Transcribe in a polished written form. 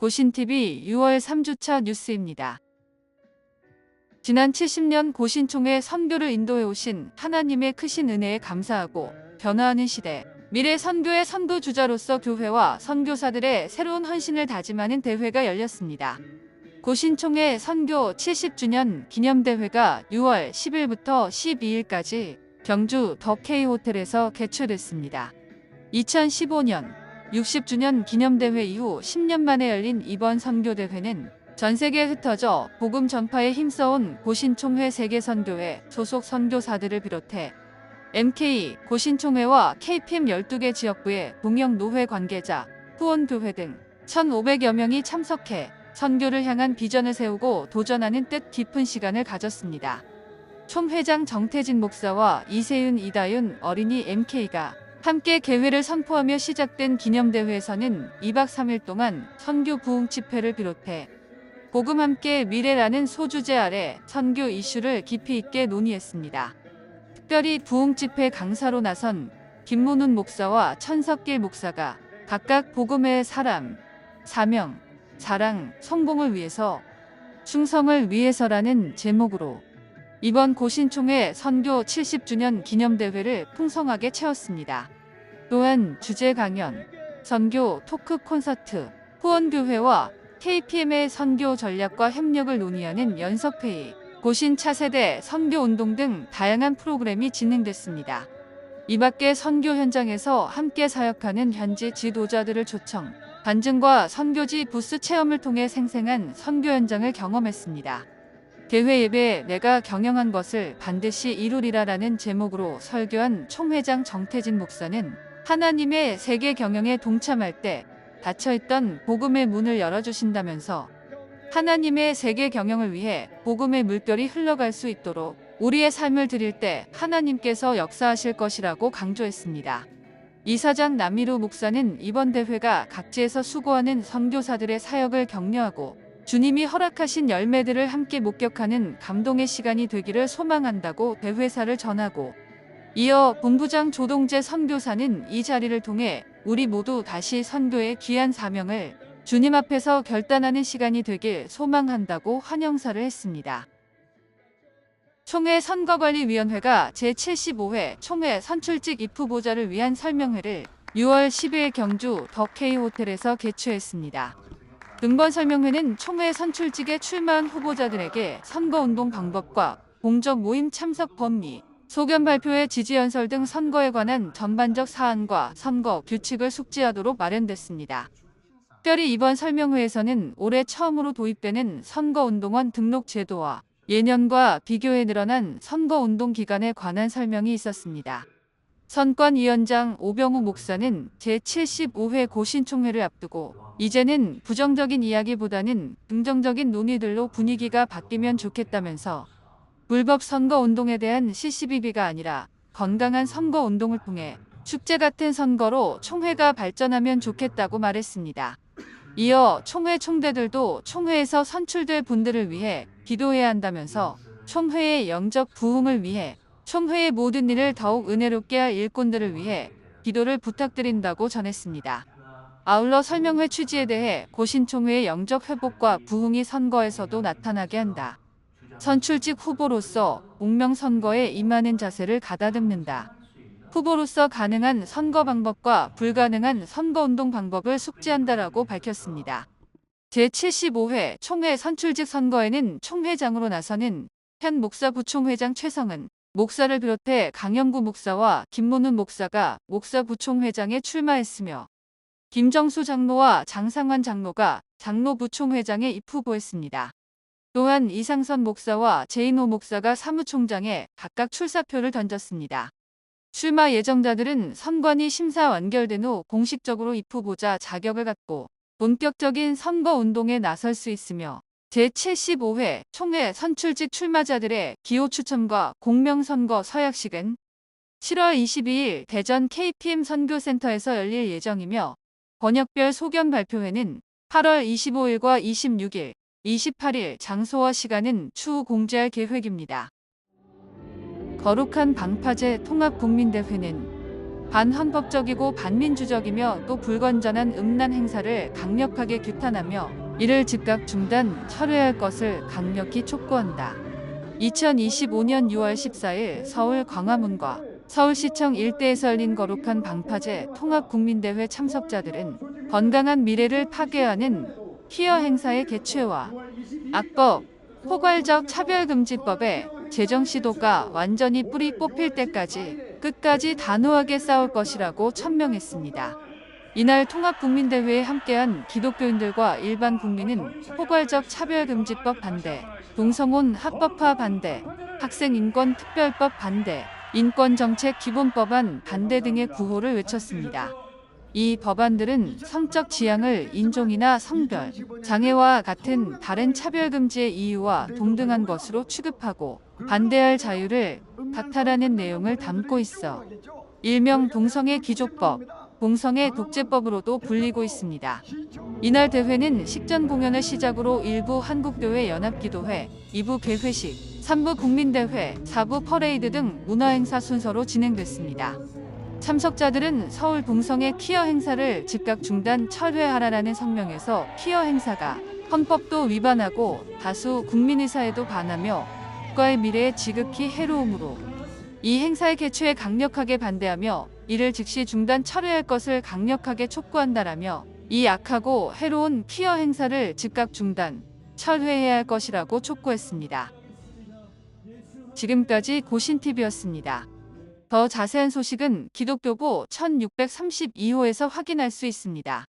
고신TV 6월 3주차 뉴스입니다. 지난 70년 고신총회 선교를 인도해 오신 하나님의 크신 은혜에 감사하고 변화하는 시대, 미래 선교의 선도주자로서 교회와 선교사들의 새로운 헌신을 다짐하는 대회가 열렸습니다. 고신총회 선교 70주년 기념대회가 6월 10일부터 12일까지 경주 더 K호텔에서 개최됐습니다. 2015년 60주년 기념대회 이후 10년 만에 열린 이번 선교대회는 전 세계에 흩어져 복음 전파에 힘써온 고신총회 세계선교회 소속 선교사들을 비롯해 MK 고신총회와 KPM 12개 지역부의 동역노회 관계자, 후원교회 등 1,500여 명이 참석해 선교를 향한 비전을 세우고 도전하는 뜻깊은 시간을 가졌습니다. 총회장 정태진 목사와 이세윤, 이다윤 어린이 MK가 함께 개회를 선포하며 시작된 기념대회에서는 2박 3일 동안 선교 부흥 집회를 비롯해 복음 함께 미래라는 소주제 아래 선교 이슈를 깊이 있게 논의했습니다. 특별히 부흥 집회 강사로 나선 김문훈 목사와 천석길 목사가 각각 복음의 사람, 사명, 사랑, 성공을 위해서, 충성을 위해서라는 제목으로 이번 고신총회 선교 70주년 기념대회를 풍성하게 채웠습니다. 또한 주제 강연, 선교 토크 콘서트, 후원교회와 KPM의 선교 전략과 협력을 논의하는 연석회의, 고신 차세대 선교운동 등 다양한 프로그램이 진행됐습니다. 이 밖에 선교 현장에서 함께 사역하는 현지 지도자들을 초청, 반증과 선교지 부스 체험을 통해 생생한 선교 현장을 경험했습니다. 대회 예배 내가 경영한 것을 반드시 이루리라라는 제목으로 설교한 총회장 정태진 목사는 하나님의 세계 경영에 동참할 때 닫혀있던 복음의 문을 열어주신다면서 하나님의 세계 경영을 위해 복음의 물결이 흘러갈 수 있도록 우리의 삶을 드릴 때 하나님께서 역사하실 것이라고 강조했습니다. 이사장 남미루 목사는 이번 대회가 각지에서 수고하는 선교사들의 사역을 격려하고 주님이 허락하신 열매들을 함께 목격하는 감동의 시간이 되기를 소망한다고 대회사를 전하고, 이어 본부장 조동재 선교사는 이 자리를 통해 우리 모두 다시 선교의 귀한 사명을 주님 앞에서 결단하는 시간이 되길 소망한다고 환영사를 했습니다. 총회 선거관리위원회가 제75회 총회 선출직 입후보자를 위한 설명회를 6월 10일 경주 더 K호텔에서 개최했습니다. 등번 설명회는 총회 선출직에 출마한 후보자들에게 선거운동 방법과 공적 모임 참석 범위, 소견 발표회 지지연설 등 선거에 관한 전반적 사안과 선거 규칙을 숙지하도록 마련됐습니다. 특별히 이번 설명회에서는 올해 처음으로 도입되는 선거운동원 등록 제도와 예년과 비교해 늘어난 선거운동 기간에 관한 설명이 있었습니다. 선권위원장 오병우 목사는 제75회 고신총회를 앞두고 이제는 부정적인 이야기보다는 긍정적인 논의들로 분위기가 바뀌면 좋겠다면서 불법 선거운동에 대한 시시비비가 아니라 건강한 선거운동을 통해 축제 같은 선거로 총회가 발전하면 좋겠다고 말했습니다. 이어 총회 총대들도 총회에서 선출될 분들을 위해 기도해야 한다면서 총회의 영적 부흥을 위해 총회의 모든 일을 더욱 은혜롭게 할 일꾼들을 위해 기도를 부탁드린다고 전했습니다. 아울러 설명회 취지에 대해 고신총회의 영적 회복과 부흥이 선거에서도 나타나게 한다. 선출직 후보로서 공명선거에 임하는 자세를 가다듬는다. 후보로서 가능한 선거 방법과 불가능한 선거운동 방법을 숙지한다라고 밝혔습니다. 제75회 총회 선출직 선거에는 총회장으로 나서는 현 목사 부총회장 최성은 목사를 비롯해 강영구 목사와 김문훈 목사가 목사 부총회장에 출마했으며 김정수 장로와 장상환 장로가 장로 부총회장에 입후보했습니다. 또한 이상선 목사와 제인호 목사가 사무총장에 각각 출사표를 던졌습니다. 출마 예정자들은 선관위 심사 완결된 후 공식적으로 입후보자 자격을 갖고 본격적인 선거운동에 나설 수 있으며 제75회 총회 선출직 출마자들의 기호 추첨과 공명선거 서약식은 7월 22일 대전 KPM 선교센터에서 열릴 예정이며 번역별 소견 발표회는 8월 25일과 26일, 28일 장소와 시간은 추후 공지할 계획입니다. 거룩한 방파제 통합국민대회는 반헌법적이고 반민주적이며 또 불건전한 음란 행사를 강력하게 규탄하며 이를 즉각 중단, 철회할 것을 강력히 촉구한다. 2025년 6월 14일 서울 광화문과 서울시청 일대에서 열린 거룩한 방파제 통합국민대회 참석자들은 건강한 미래를 파괴하는 퀴어 행사의 개최와 악법, 포괄적 차별금지법의 제정 시도가 완전히 뿌리 뽑힐 때까지 끝까지 단호하게 싸울 것이라고 천명했습니다. 이날 통합국민대회에 함께한 기독교인들과 일반 국민은 포괄적 차별금지법 반대, 동성혼 합법화 반대, 학생인권특별법 반대, 인권정책기본법안 반대 등의 구호를 외쳤습니다. 이 법안들은 성적 지향을 인종이나 성별, 장애와 같은 다른 차별금지의 이유와 동등한 것으로 취급하고 반대할 자유를 박탈하는 내용을 담고 있어 일명 동성애 기족법, 동성애 독재법으로도 불리고 있습니다. 이날 대회는 식전 공연을 시작으로 1부 한국교회 연합기도회, 2부 개회식, 3부 국민대회, 4부 퍼레이드 등 문화행사 순서로 진행됐습니다. 참석자들은 서울 동성애 퀴어 행사를 즉각 중단 철회하라라는 성명에서 퀴어 행사가 헌법도 위반하고 다수 국민의사에도 반하며 국가의 미래에 지극히 해로움으로 이 행사의 개최에 강력하게 반대하며 이를 즉시 중단 철회할 것을 강력하게 촉구한다라며 이 악하고 해로운 퀴어 행사를 즉각 중단, 철회해야 할 것이라고 촉구했습니다. 지금까지 고신TV였습니다. 더 자세한 소식은 기독교보 1632호에서 확인할 수 있습니다.